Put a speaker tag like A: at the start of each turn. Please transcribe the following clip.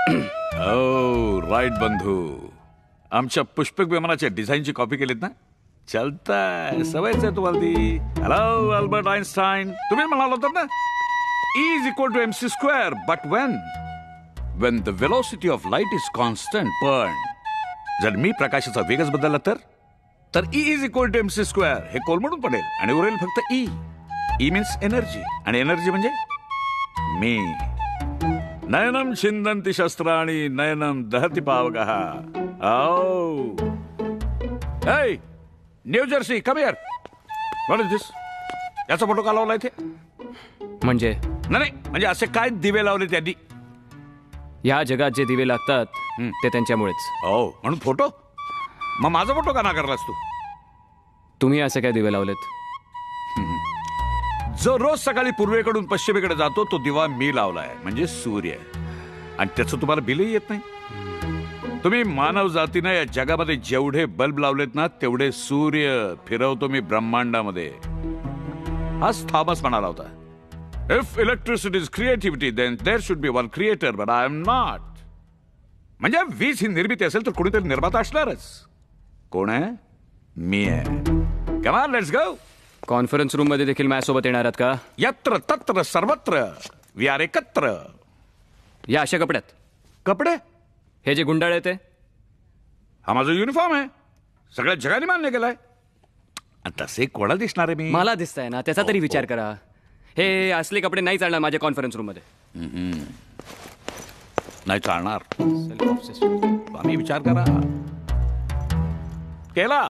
A: ओ right बंधू, आमच्या पुष्पक विमानाच्या डिझाईनची कॉपी केलीत ना? चलताय, सवयच आहे तुम्हाला ती. हॅलो अल्बर्ट आइन्स्टाईन, तुम्ही म्हणाला होतात ना E is equal to mc square, but when the velocity of light is constant. पण जर मी प्रकाशाचा वेगच बदलला तर E is equal to mc square हे कोलमडून पडेल आणि उरेल फक्त E. E मीन्स एनर्जी, आणि एनर्जी म्हणजे मी. नयनम छिंदन्ति शस्त्राणि नयनम दहति पावकः. Oh hey New Jersey, come here. What is this? याचा फोटो का लावला इथे?
B: म्हणजे
A: नाही, म्हणजे असे काय दिवे लावले त्यांनी?
B: या जगात जे दिवे लागतात ते त्यांच्यामुळेच.
A: हो, म्हणून फोटो? मग माझा फोटो का नाकारलास तू?
B: तुम्ही असे काय दिवे लावलेत?
A: जो रोज सकाळी पूर्वेकडून पश्चिमेकडे जातो तो दिवा मी लावलाय, म्हणजे सूर्य. आणि त्याचं तुम्हाला बिलही येत नाही. तुम्ही मानव जातीनं या जगामध्ये जेवढे बल्ब लावलेत ना तेवढे सूर्य फिरवतो मी ब्रह्मांडामध्ये. आज थॉमस म्हणाला होता, if electricity is creativity then there should be one creator, but I am not. म्हणजे वीज ही निर्मिती असेल तर कोणीतरी निर्माता असणारच. कोण आहे? मी आहे. Come on, let's go.
B: Conference room मध्ये देखील माझ्यासोबत येणार आहात का?
A: यत्र तत्र सर्वत्र वी आर एकत्र.
B: या अशा कपड्यात?
A: कपडे?
B: हे जे गुंडाळ ते?
A: हा माझा युनिफॉर्म आहे, सगळ्या जगाने मान्य केलाय. आणि तसे कोणाला दिसणार आहे मी?
B: मला दिसतंय ना, त्याचा तरी विचार करा. हे असले कपडे नाही चालणार माझ्या कॉन्फरन्स रूम मध्ये.
A: नाही चालणार. आम्ही विचार करा केला.